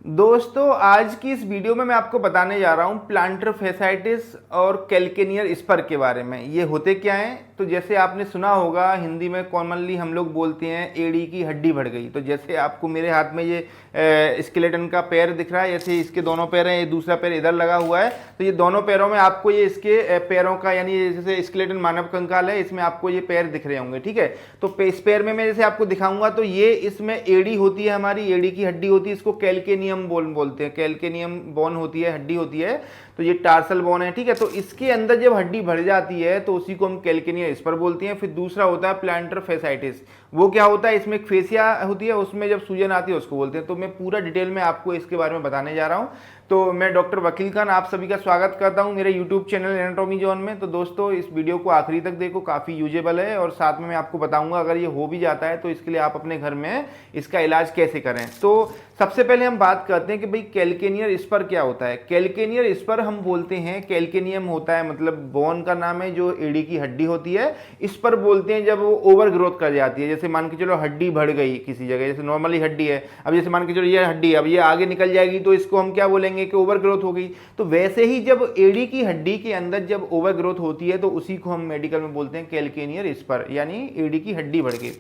दोस्तों आज की इस वीडियो में मैं आपको बताने जा रहा हूँ प्लांटर फैसाइटिस और कैल्केनियर स्पर के बारे में। ये होते क्या हैं? तो जैसे आपने सुना होगा, हिंदी में कॉमनली हम लोग बोलते हैं एड़ी की हड्डी बढ़ गई। तो जैसे आपको मेरे हाथ में ये स्केलेटन का पैर दिख रहा है, जैसे इसके दोनों पैर हैं, ये दूसरा पैर इधर लगा हुआ है। तो ये दोनों पैरों में आपको ये इसके पैरों का यानी जैसे स्केलेटन मानव कंकाल है, इसमें आपको ये पैर दिख रहे होंगे। ठीक है, तो इस पैर में मैं जैसे आपको दिखाऊंगा तो ये इसमें एड़ी होती है, हमारी एड़ी की हड्डी होती है, इसको कैल्केनियम बोन बोलते हैं। कैल्केनियम बोन होती है, हड्डी होती है। तो ये टार्सल बोन है। ठीक है, तो इसके अंदर जब हड्डी बढ़ जाती है तो उसी को हम कैल्केनियर स्पर बोलते हैं। फिर दूसरा होता है प्लांटर फैसाइटिस। वो क्या होता है? इसमें एक फेसिया होती है, उसमें जब सूजन आती है उसको बोलते हैं। तो मैं पूरा डिटेल में आपको इसके बारे में बताने जा रहा हूँ। तो मैं डॉक्टर वकील खान आप सभी का स्वागत करता हूं मेरे यूट्यूब चैनल एनाटॉमी जोन में। तो दोस्तों इस वीडियो को आखिरी तक देखो, काफ़ी यूजेबल है। और साथ में मैं आपको बताऊंगा अगर ये हो भी जाता है तो इसके लिए आप अपने घर में इसका इलाज कैसे करें। तो सबसे पहले हम बात करते हैं कि भाई कैल्केनियर स्पर क्या होता है। कैल्केनियर स्पर हम बोलते हैं, कैल्केनियम होता है मतलब बोन का नाम है, जो एड़ी की हड्डी होती है। स्पर बोलते हैं जब वो ओवर ग्रोथ कर जाती है। जैसे मान के चलो हड्डी बढ़ गई किसी जगह, जैसे नॉर्मली हड्डी है, अब जैसे मान के चलो ये हड्डी है, अब ये आगे निकल जाएगी तो इसको हम क्या बोलेंगे कि ओवर ग्रोथ हो गई। तो वैसे ही जब एड़ी की हड्डी के अंदर जब ओवर ग्रोथ होती है तो उसी को हम मेडिकल में बोलते हैं कैल्केनियर स्पर, यानी एड़ी की हड्डी बढ़ गई।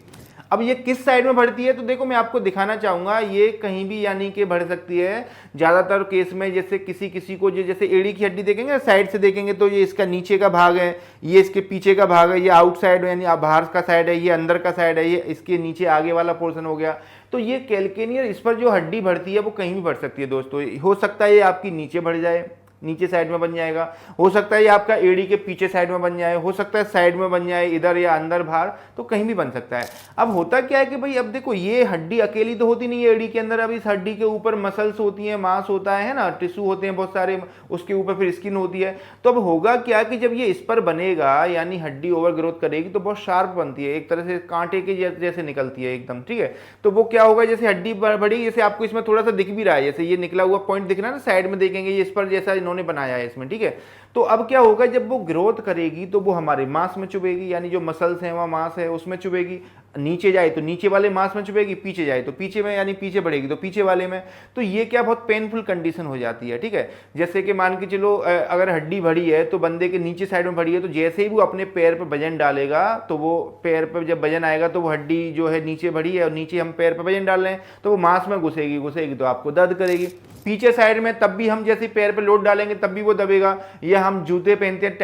अब ये किस साइड में बढ़ती है? तो देखो मैं आपको दिखाना चाहूंगा, ये कहीं भी यानी कि बढ़ सकती है। ज्यादातर केस में जैसे किसी किसी को जैसे एड़ी की हड्डी देखेंगे साइड से देखेंगे तो ये इसका नीचे का भाग है, ये इसके पीछे का भाग है, ये आउटसाइड यानी बाहर का साइड है, ये अंदर का साइड है, ये इसके नीचे आगे वाला पोर्शन हो गया। तो ये कैल्केनियर इस पर जो हड्डी बढ़ती है वो कहीं भी बढ़ सकती है दोस्तों। हो सकता है ये आपकी नीचे बढ़ जाए, नीचे साइड में बन जाएगा। हो सकता है ये आपका एड़ी के पीछे साइड में बन जाए, हो सकता है साइड में बन जाए, इधर या अंदर बाहर, तो कहीं भी बन सकता है। अब होता क्या है कि भाई अब देखो ये हड्डी अकेली तो होती नहीं है एड़ी के अंदर। अब इस हड्डी के ऊपर मसल्स होती हैं, मांस होता है ना, टिश्यू होते हैं बहुत सारे, उसके ऊपर फिर स्किन होती है। तो अब होगा क्या कि जब ये स्पर बनेगा यानी हड्डी ओवर ग्रोथ करेगी तो बहुत शार्प बनती है, एक तरह से कांटे के जैसे निकलती है एकदम। ठीक है, तो वो क्या होगा, जैसे हड्डी बढ़ेगी, जैसे आपको इसमें थोड़ा सा दिख भी रहा है, जैसे ये निकला हुआ पॉइंट दिख रहा है ना, साइड में देखेंगे ये स्पर जैसा इन्होंने बनाया है इसमें। ठीक है, तो अब क्या होगा, जब वो ग्रोथ करेगी तो वो हमारे मांस में चुभेगी, यानी जो मसल्स हैं वहाँ मांस है उसमें चुभेगी। नीचे जाए तो नीचे वाले मांस में चुभेगी, पीछे जाए तो पीछे में, यानी पीछे बढ़ेगी तो पीछे वाले में। तो ये क्या बहुत पेनफुल कंडीशन हो जाती है। ठीक है, जैसे कि मान के चलो अगर हड्डी बढ़ी है तो बंदे के नीचे साइड में बढ़ी है, तो जैसे ही वो अपने पैर पर वजन डालेगा तो वो पैर पर जब वजन आएगा तो वो हड्डी जो है नीचे बढ़ी है और नीचे हम पैर पर वजन डाल रहे हैं तो वो मांस में घुसेगी तो आपको दर्द करेगी। पीछे साइड में तब भी हम जैसे पैर पे लोड डालेंगे तब भी वो दबेगा। या हम जूते पहनते हैं,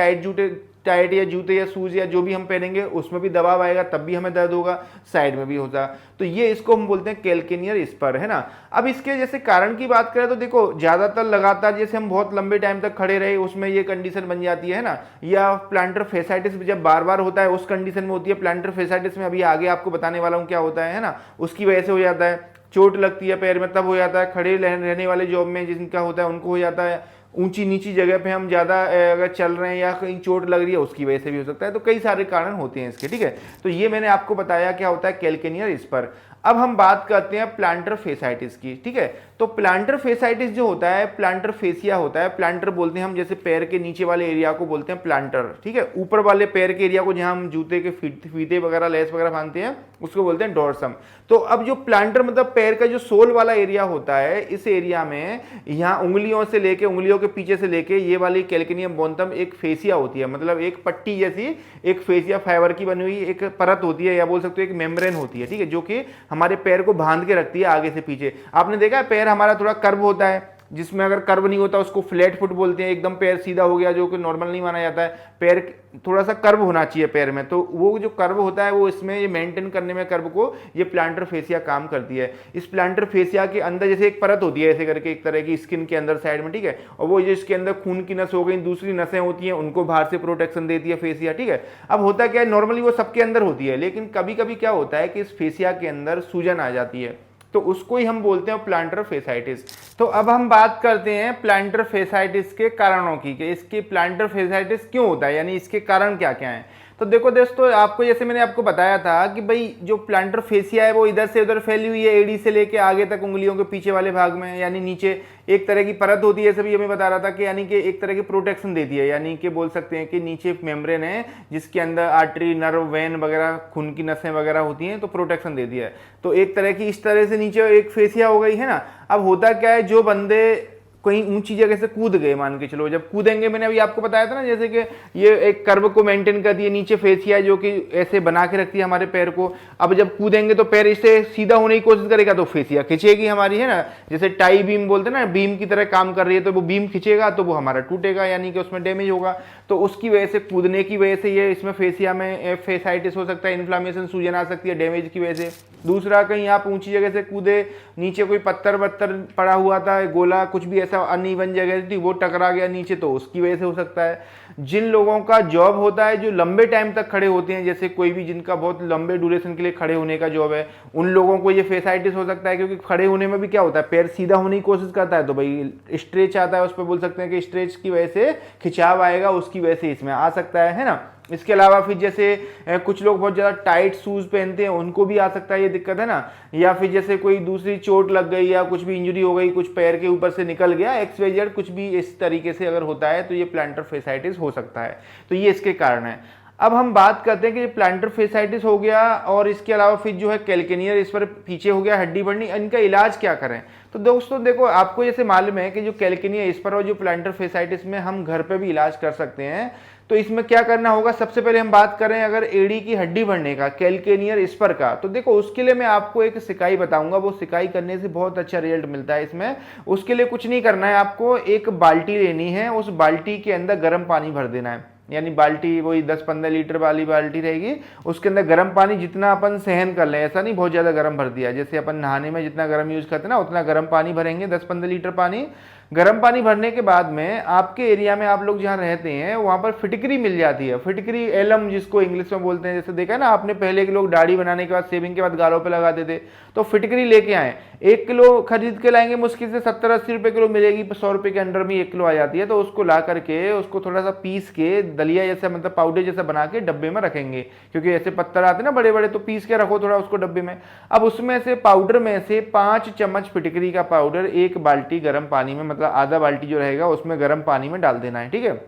टाइट या जूते या शूज या जो भी हम पहनेंगे उसमें भी दबाव आएगा, तब भी हमें दर्द होगा, साइड में भी होता। तो ये इसको हम बोलते हैं कैल्केनियर स्पर, है ना। अब इसके जैसे कारण की बात करें तो देखो ज्यादातर लगातार जैसे हम बहुत लंबे टाइम तक खड़े रहे उसमें ये कंडीशन बन जाती है ना, या प्लांटर फैसाइटिस जब बार बार होता है उस कंडीशन में होती है। प्लांटर फैसाइटिस में अभी आगे आपको बताने वाला हूँ क्या होता है ना, उसकी वजह से हो जाता है। चोट लगती है पैर में तब हो जाता है। खड़े रहने वाले जॉब में जिनका होता है उनको हो जाता है। ऊंची नीची जगह पे हम ज़्यादा अगर चल रहे हैं या कहीं चोट लग रही है उसकी वजह से भी हो सकता है। तो कई सारे कारण होते हैं इसके। ठीक है, तो ये मैंने आपको बताया क्या होता है कैल्केनियर स्पर। अब हम बात करते हैं प्लांटर फेसाइटिस की। ठीक है, तो प्लांटर फेसाइटिस जो होता है, प्लांटर फेसिया होता है। प्लांटर बोलते हैं हम जैसे पैर के नीचे वाले एरिया को बोलते हैं प्लांटर। ठीक है, ऊपर वाले पैर के एरिया को जहां हम जूते के फीते वगैरह लेस वगैरह बांधते हैं उसको बोलते हैं डोर्सम। तो अब जो प्लांटर मतलब पैर का जो सोल वाला एरिया होता है, इस एरिया में यहाँ उंगलियों से लेके, उंगलियों के पीछे से लेके ये वाली कैल्केनियम बोनतम एक फेसिया होती है, मतलब एक पट्टी जैसी एक फेसिया फाइबर की बनी हुई एक परत होती है, या बोल सकते हो एक मेम्ब्रेन होती है। ठीक है, जो कि हमारे पैर को बांध के रखती है आगे से पीछे। आपने देखा है पैर हमारा थोड़ा कर्व होता है, जिसमें अगर कर्व नहीं होता उसको फ्लैट फुट बोलते हैं। एकदम पैर सीधा हो गया जो कि नॉर्मल नहीं माना जाता है, पैर थोड़ा सा कर्व होना चाहिए पैर में। तो वो जो कर्व होता है वो इसमें ये मेंटेन करने में कर्व को ये प्लांटर फेसिया काम करती है। इस प्लांटर फेसिया के अंदर जैसे एक परत होती है ऐसे करके एक तरह की स्किन के अंदर साइड में। ठीक है, और वो जो इसके अंदर खून की नस हो गई, दूसरी नसें होती हैं, उनको बाहर से प्रोटेक्शन देती है फेसिया। ठीक है, अब होता क्या है, नॉर्मली वो सबके अंदर होती है, लेकिन कभी कभी क्या होता है कि इस फेसिया के अंदर सूजन आ जाती है, तो उसको ही हम बोलते हैं प्लांटर फेसाइटिस। तो अब हम बात करते हैं प्लांटर फेसाइटिस के कारणों की, कि इसके प्लांटर फेसाइटिस क्यों होता है, यानी इसके कारण क्या क्या हैं। तो देखो दोस्तों, आपको जैसे मैंने आपको बताया था कि भाई जो प्लांटर फेसिया है वो इधर से उधर फैली हुई है, एड़ी से लेके आगे तक उंगलियों के पीछे वाले भाग में, यानी नीचे एक तरह की परत होती है, सभी हमें बता रहा था कि यानी कि एक तरह की प्रोटेक्शन देती है, यानी कि बोल सकते हैं कि नीचे मेम्ब्रेन है जिसके अंदर आर्टरी, नर्व, वेन वगैरह, खून की नसें वगैरह होती हैं, तो प्रोटेक्शन देती है। तो एक तरह की इस तरह से नीचे एक फेसिया हो गई है ना। अब होता क्या है, जो बंदे कहीं ऊंची जगह से कूद गए, मान के चलो, जब कूदेंगे, मैंने अभी आपको बताया था ना जैसे कि ये एक कर्व को मेंटेन करती है, नीचे फेसिया जो कि ऐसे बना के रखती है हमारे पैर को। अब जब कूदेंगे तो पैर इससे सीधा होने की कोशिश करेगा तो फेसिया खिंचेगी हमारी, है ना। जैसे टाई बीम बोलते हैं ना, बीम की तरह काम कर रही है, तो वो बीम खिंचेगा तो वो हमारा टूटेगा, यानी कि उसमें डैमेज होगा। तो उसकी वजह से, कूदने की वजह से ये इसमें फेसिया में फेसाइटिस हो सकता है, इन्फ्लामेशन, सूजन आ सकती है डैमेज की वजह से। दूसरा, कहीं आप ऊंची जगह से कूदे, नीचे कोई पत्थर वत्थर पड़ा हुआ था, गोला कुछ भी ऐसा अनइवन जगह थी, वो टकरा गया नीचे, तो उसकी वजह से हो सकता है। जिन लोगों का जॉब होता है जो लंबे टाइम तक खड़े होते हैं, जैसे कोई भी जिनका बहुत लंबे ड्यूरेशन के लिए खड़े होने का जॉब है, उन लोगों को ये फेसाइटिस हो सकता है, क्योंकि खड़े होने में भी क्या होता है, पैर सीधा होने की कोशिश करता है, तो भाई स्ट्रेच आता है, उस पर बोल सकते हैं कि स्ट्रेच की वजह से खिंचाव आएगा, उसकी वजह से इसमें आ सकता है ना। इसके अलावा फिर जैसे कुछ लोग बहुत ज़्यादा टाइट शूज़ पहनते हैं, उनको भी आ सकता है ये दिक्कत, है ना। या फिर जैसे कोई दूसरी चोट लग गई या कुछ भी इंजरी हो गई, कुछ पैर के ऊपर से निकल गया, XYZ कुछ भी इस तरीके से अगर होता है तो ये प्लांटर फेसाइटिस हो सकता है। तो ये इसके कारण है। अब हम बात करते हैं कि प्लांटर फेसाइटिस हो गया और इसके अलावा फिर जो है कैल्केनियर इस पर पीछे हो गया, हड्डी बढ़नी, इनका इलाज क्या करें। तो दोस्तों देखो, आपको जैसे मालूम है कि जो कैल्केनियर इस पर और जो प्लांटर फेसाइटिस में हम घर पे भी इलाज कर सकते हैं। तो इसमें क्या करना होगा, सबसे पहले हम बात करें अगर एड़ी की हड्डी बढ़ने का, कैल्केनियर स्पर का, तो देखो उसके लिए मैं आपको एक सिकाई बताऊंगा, वो सिकाई करने से बहुत अच्छा रिजल्ट मिलता है इसमें। उसके लिए कुछ नहीं करना है, आपको एक बाल्टी लेनी है, उस बाल्टी के अंदर गर्म पानी भर देना है, यानी बाल्टी वही 10-15 लीटर वाली बाल्टी रहेगी, उसके अंदर गर्म पानी जितना अपन सहन कर लें, ऐसा नहीं बहुत ज़्यादा गर्म भर दिया, जैसे अपन नहाने में जितना गर्म यूज़ करते हैं ना, उतना गर्म पानी भरेंगे, 10-15 लीटर पानी। गर्म पानी भरने के बाद में आपके एरिया में, आप लोग जहाँ रहते हैं वहाँ पर फिटकरी मिल जाती है, फिटकरी, एलम जिसको इंग्लिश में बोलते हैं। जैसे देखा है ना आपने, पहले के लोग दाढ़ी बनाने के बाद, शेविंग के बाद गालों पे लगाते थे, तो फिटकरी लेके आए। 1 किलो खरीद के लाएंगे, मुश्किल से 70-80 रुपये किलो मिलेगी, 100 रुपये के अंडर में 1 किलो आ जाती है। तो उसको ला करके उसको थोड़ा सा पीस के दलिया जैसा, मतलब पाउडर जैसा बना के डब्बे में रखेंगे, क्योंकि ऐसे पत्थर आते हैं ना बड़े बड़े, तो पीस के रखो थोड़ा उसको डब्बे में। अब उसमें से पाउडर में से 5 चम्मच फिटकरी का पाउडर 1 बाल्टी गर्म पानी में, मतलब आधा बाल्टी जो रहेगा उसमें गर्म पानी में डाल देना है, ठीक है।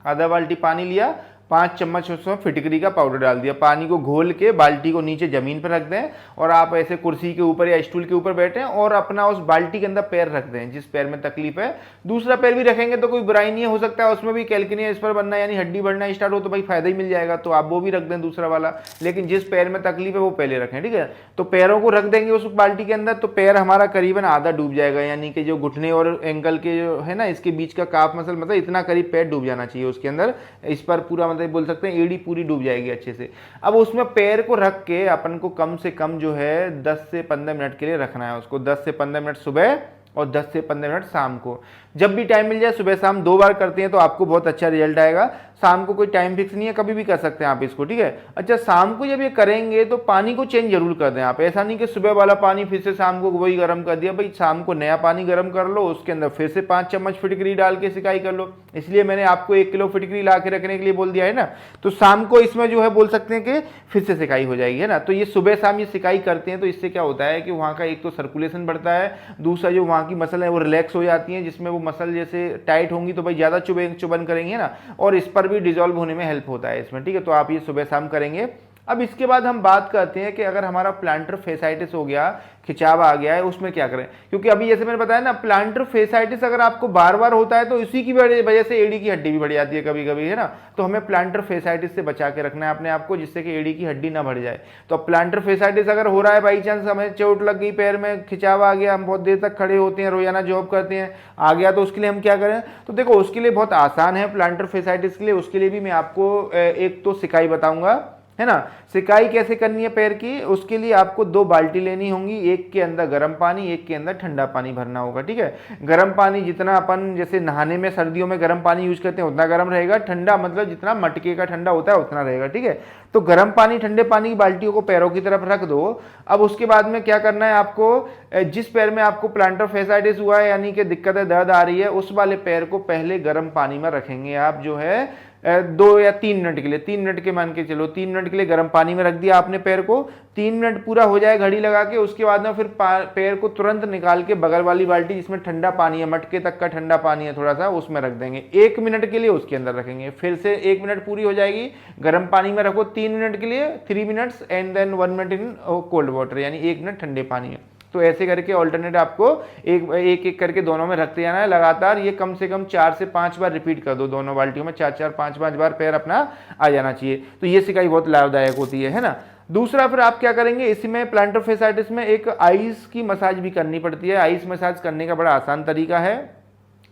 आधा बाल्टी पानी लिया, 5 चम्मच उसमें फिटकरी का पाउडर डाल दिया, पानी को घोल के बाल्टी को नीचे जमीन पर रख दें, और आप ऐसे कुर्सी के ऊपर या स्टूल के ऊपर बैठें और अपना उस बाल्टी के अंदर पैर रख दें, जिस पैर में तकलीफ है। दूसरा पैर भी रखेंगे तो कोई बुराई नहीं है, हो सकता है उसमें भी कैल्केनियर स्पर बनना, यानी हड्डी बढ़ना स्टार्ट हो, तो भाई फायदा ही मिल जाएगा, तो आप वो भी रख दें दूसरा वाला। लेकिन जिस पैर में तकलीफ है वो पहले रखें, ठीक है। तो पैरों को रख देंगे उस बाल्टी के अंदर, तो पैर हमारा करीबन आधा डूब जाएगा, यानी कि जो घुटने और एंकल के जो है ना, इसके बीच का काफ मसल, मतलब इतना करीब पैर डूब जाना चाहिए उसके अंदर, इस पर पूरा, मतलब बोल सकते हैं एड़ी पूरी डूब जाएगी अच्छे से। अब उसमें पैर को रख के अपन को कम से कम जो है 10 से 15 मिनट के लिए रखना है उसको, 10 से 15 मिनट सुबह और 10 से 15 मिनट शाम को। जब भी टाइम मिल जाए, सुबह शाम 2 बार करते हैं तो आपको बहुत अच्छा रिजल्ट आएगा। शाम को कोई टाइम फिक्स नहीं है, कभी भी कर सकते हैं आप इसको, ठीक है। अच्छा, शाम को जब ये करेंगे तो पानी को चेंज जरूर कर दें आप, ऐसा नहीं कि सुबह वाला पानी फिर से शाम को वही गर्म कर दिया, भाई शाम को नया पानी गर्म कर लो, उसके अंदर फिर से 5 चम्मच फिटकरी डाल के सिकाई कर लो। इसलिए मैंने आपको 1 किलो फिटकरी ला के रखने के लिए बोल दिया है ना। तो शाम को इसमें जो है बोल सकते हैं कि फिर से सिकाई हो जाएगी, है ना। तो ये सुबह शाम ये सिकाई करते हैं तो इससे क्या होता है कि वहाँ का एक तो सर्कुलेशन बढ़ता है, दूसरा जो वहाँ की मसल है वो रिलैक्स हो जाती है, जिसमें वो मसल जैसे टाइट होंगी तो भाई ज़्यादा चुभन करेंगे ना, और इस पर भी डिजॉल्व होने में हेल्प होता है इसमें, ठीक है। तो आप ये सुबह शाम करेंगे। अब इसके बाद हम बात करते हैं कि अगर हमारा प्लांटर फेसाइटिस हो गया, खिंचाव आ गया है, उसमें क्या करें। क्योंकि अभी जैसे मैंने बताया ना, प्लांटर फेसाइटिस अगर आपको बार बार होता है तो इसी की वजह से एड़ी की हड्डी भी बढ़ जाती है कभी कभी, है ना। तो हमें प्लांटर फेसाइटिस से बचा के रखना है अपने आप को, जिससे कि एड़ी की हड्डी ना बढ़ जाए। तो प्लांटर फेसाइटिस अगर हो रहा है, बाई चांस हमें चोट लग गई, पैर में खिंचाव आ गया, हम बहुत देर तक खड़े होते हैं, रोजाना जॉब करते हैं, आ गया, तो उसके लिए हम क्या करें। तो देखो उसके लिए बहुत आसान है प्लांटर फेसाइटिस के लिए। उसके लिए भी मैं आपको एक तो सिकाई बताऊंगा, है ना। सिकाई कैसे करनी है पैर की, उसके लिए आपको 2 बाल्टी लेनी होंगी, एक के अंदर गर्म पानी, एक के अंदर ठंडा पानी भरना होगा, ठीक है। गर्म पानी जितना अपन जैसे नहाने में सर्दियों में गर्म पानी यूज करते हैं उतना गर्म रहेगा, ठंडा मतलब जितना मटके का ठंडा होता है उतना रहेगा, ठीक है। तो गर्म पानी, ठंडे पानी की बाल्टियों को पैरों की तरफ रख दो। अब उसके बाद में क्या करना है आपको, जिस पैर में आपको प्लांटर फेसाइटिस हुआ है, यानी कि दिक्कत है, दर्द आ रही है, उस वाले पैर को पहले गर्म पानी में रखेंगे आप, जो है 2 या 3 मिनट के लिए, 3 मिनट के मान के चलो, 3 मिनट के लिए गर्म पानी में रख दिया आपने पैर को, 3 मिनट पूरा हो जाए घड़ी लगा के, उसके बाद में फिर पैर को तुरंत निकाल के बगल वाली बाल्टी जिसमें ठंडा पानी है, मटके तक का ठंडा पानी है थोड़ा सा, उसमें रख देंगे। 1 मिनट के लिए उसके अंदर रखेंगे, फिर से 1 मिनट पूरी हो जाएगी, गर्म पानी में रखो 3 मिनट के लिए, 3 minutes and then 1 minute in cold water, यानी 1 मिनट ठंडे पानी में। तो ऐसे करके ऑल्टरनेट आपको एक एक करके दोनों में रखते जाना है लगातार। ये कम से कम 4 से 5 बार रिपीट कर दो, दोनों बाल्टियों में 4-4, 5-5 बार पैर अपना आ जाना चाहिए। तो ये सिकाई बहुत लाभदायक होती है ना। दूसरा फिर आप क्या करेंगे, इसमें प्लांटर फेसाइटिस में एक आइस की मसाज भी करनी पड़ती है। आइस मसाज करने का बड़ा आसान तरीका है।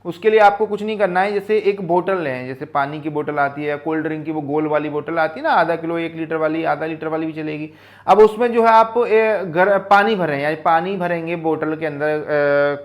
उसके लिए आपको कुछ नहीं करना है, जैसे एक बोतल लें, जैसे पानी की बोतल आती है या कोल्ड ड्रिंक की वो गोल वाली बोतल आती है ना, आधा किलो 1 लीटर वाली, आधा लीटर वाली भी चलेगी। अब उसमें जो है आप पानी भरें, यानी पानी भरेंगे बोतल के अंदर,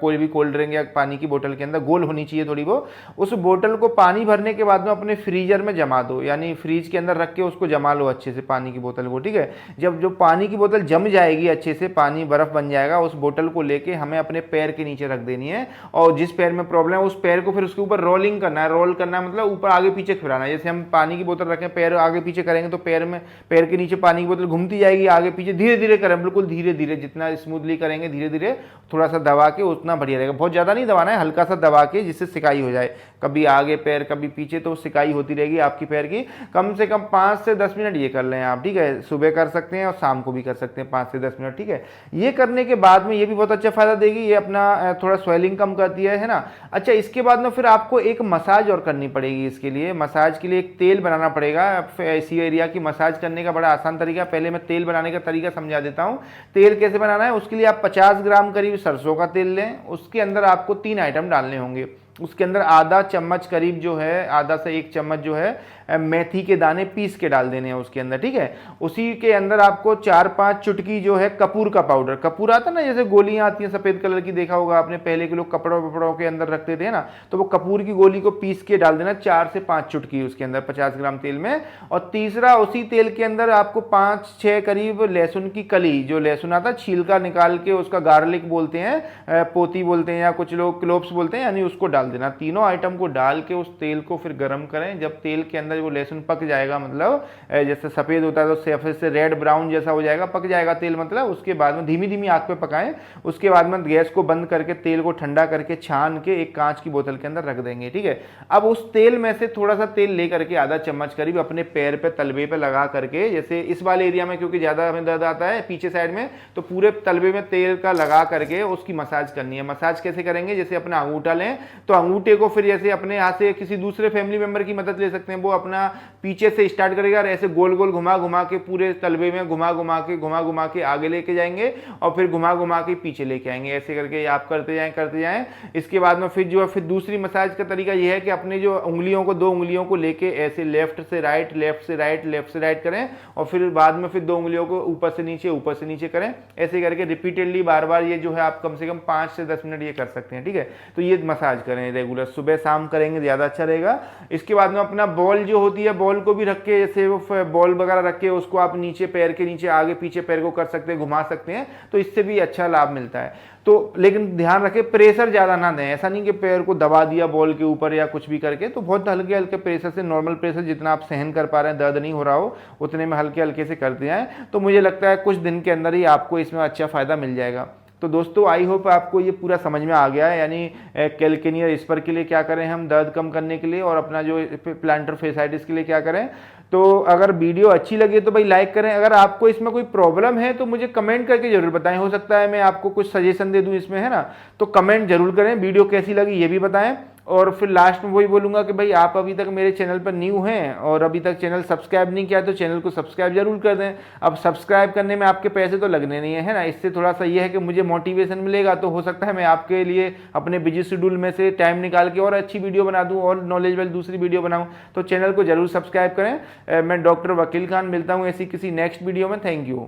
कोई भी कोल्ड ड्रिंक या पानी की बोतल के अंदर गोल होनी चाहिए थोड़ी वो। उस बोतल को पानी भरने के बाद में अपने फ्रीजर में जमा दो, यानी फ्रीज के अंदर रख के उसको जमा लो अच्छे से पानी की बोतल को, ठीक है। जब जो पानी की बोतल जम जाएगी अच्छे से, पानी बर्फ बन जाएगा, उस बोतल को लेके हमें अपने पैर के नीचे रख देनी है, और जिस पैर में प्रॉब्लम है उस पैर को फिर उसके ऊपर रोलिंग करना है। रोल करना है मतलब ऊपर आगे पीछे फिराना है। जैसे हम पानी की बोतल रखें, पैर आगे पीछे करेंगे तो पैर के नीचे पानी की बोतल घूमती जाएगी आगे पीछे। धीरे धीरे करें, बिल्कुल धीरे धीरे, जितना स्मूथली करेंगे धीरे धीरे, थोड़ा सा दबा के, उतना बढ़िया रहेगा। बहुत ज़्यादा नहीं दबाना है, हल्का सा दबा के, जिससे सिकाई हो जाए, कभी आगे पैर कभी पीछे, तो सिकाई होती रहेगी आपकी पैर की। कम से कम 5 से 10 मिनट ये कर लें आप, ठीक है। सुबह कर सकते हैं और शाम को भी कर सकते हैं 5 से 10 मिनट, ठीक है। ये करने के बाद में ये भी बहुत अच्छा फायदा देगी, ये अपना थोड़ा स्वेलिंग कम करती है ना। अच्छा, इसके बाद में फिर आपको एक मसाज और करनी पड़ेगी। इसके लिए मसाज के लिए एक तेल बनाना पड़ेगा। ऐसी एरिया की मसाज करने का बड़ा आसान तरीका, पहले मैं तेल बनाने का तरीका समझा देता हूँ। तेल कैसे बनाना है, उसके लिए आप 50 ग्राम करीब सरसों का तेल लें। उसके अंदर आपको 3 आइटम डालने होंगे। उसके अंदर आधा चम्मच करीब जो है, आधा से 1 चम्मच जो है मेथी के दाने पीस के डाल देने हैं उसके अंदर, ठीक है। उसी के अंदर आपको 4-5 चुटकी जो है कपूर का पाउडर, कपूर आता है ना, जैसे गोलियां आती हैं सफेद कलर की, देखा होगा आपने, पहले के लोग कपड़ों के अंदर रखते थे ना, तो वो कपूर की गोली को पीस के डाल देना 4 से 5 चुटकी उसके अंदर 50 ग्राम तेल में। और तीसरा, उसी तेल के अंदर आपको 5-6 करीब लहसुन की कली, जो लहसुन आता है छीलका निकाल के, उसका गार्लिक बोलते हैं, पोती बोलते हैं, या कुछ लोग क्लोव्स बोलते हैं, यानी उसको डाल देना। तीनों आइटम को डाल के उस तेल को फिर गर्म करें। जब तेल के अंदर वो लहसुन पक जाएगा, मतलब जैसे सफेद होता है तो सफेद से रेड ब्राउन जैसा हो जाएगा, पक जाएगा तेल मतलब, उसके बाद में धीमी धीमी आंच पे पकाएं। उसके बाद में गैस को बंद करके तेल को ठंडा करके छान के एक कांच की बोतल के अंदर रख देंगे, ठीक है। अब उस तेल में से थोड़ा सा तेल लेकर के, आधा चम्मच करीब, अपने पैर पे, तलबे पे लगा करके, जैसे इस वाले एरिया में क्योंकि ज्यादा हमें दर्द आता है पीछे साइड में, तो पूरे तलबे में तेल का लगा करके उसकी मसाज करनी है। मसाज कैसे करेंगे, जैसे अपना अंगूठा लें, तो अंगूठे को फिर जैसे अपने हाथ से किसी दूसरे फैमिली मेंबर की मदद ले सकते हैं, वो अपना पीछे से स्टार्ट करेगा और ऐसे गोल गोल घुमा घुमा के पूरे तलबे में घुमा घुमा के आगे लेके जाएंगे, और फिर घुमा घुमा के पीछे लेके आएंगे। ऐसे करके आप करते जाएं। इसके बाद में फिर जो है, फिर दूसरी मसाज का तरीका यह है कि अपने जो उंगलियों को, 2 उंगलियों को लेके ऐसे लेफ्ट से राइट, लेफ्ट से राइट, लेफ्ट से राइट करें, और फिर बाद में फिर 2 उंगलियों को ऊपर से नीचे करें। ऐसे करके रिपीटेडली बार बार, ये जो है आप कम से कम 5 से 10 मिनट ये कर सकते हैं, ठीक है। तो ये मसाज करें रेगुलर, सुबह शाम करेंगे ज्यादा अच्छा रहेगा। इसके बाद में अपना बॉल जो होती है, बॉल को भी रख के, जैसे वो बॉल वगैरह रख के उसको आप नीचे, पैर के नीचे आगे पीछे पैर को कर सकते हैं, घुमा सकते हैं, तो इससे भी अच्छा लाभ मिलता है। तो लेकिन ध्यान रखें, प्रेशर ज्यादा ना दें। ऐसा नहीं कि पैर को दबा दिया बॉल के ऊपर या कुछ भी करके, तो बहुत हल्के हल्के प्रेशर से, नॉर्मल प्रेशर जितना आप सहन कर पा रहे हैं, दर्द नहीं हो रहा हो, उतने में हल्के हल्के से करते हैं। तो मुझे लगता है कुछ दिन के अंदर ही आपको इसमें अच्छा फायदा मिल जाएगा। तो दोस्तों, आई होप आपको ये पूरा समझ में आ गया है, यानी कैल्केनियर स्पर के लिए क्या करें हम दर्द कम करने के लिए, और अपना जो प्लांटर फेसाइटिस के लिए क्या करें। तो अगर वीडियो अच्छी लगे तो भाई लाइक करें। अगर आपको इसमें कोई प्रॉब्लम है तो मुझे कमेंट करके जरूर बताएं, हो सकता है मैं आपको कुछ सजेशन दे दूं इसमें, है ना। तो कमेंट जरूर करें, वीडियो कैसी लगी ये भी बताएं। और फिर लास्ट में वही बोलूंगा कि भाई आप अभी तक मेरे चैनल पर न्यू हैं और अभी तक चैनल सब्सक्राइब नहीं किया, तो चैनल को सब्सक्राइब जरूर कर दें। अब सब्सक्राइब करने में आपके पैसे तो लगने नहीं है ना, इससे थोड़ा सा ये है कि मुझे मोटिवेशन मिलेगा, तो हो सकता है मैं आपके लिए अपने बिजी शेड्यूल में से टाइम निकाल के और अच्छी वीडियो बना दूं और नॉलेजेबल दूसरी वीडियो बनाऊं। तो चैनल को जरूर सब्सक्राइब करें। मैं डॉक्टर वकील खान, मिलता हूं ऐसी किसी नेक्स्ट वीडियो में। Thank you.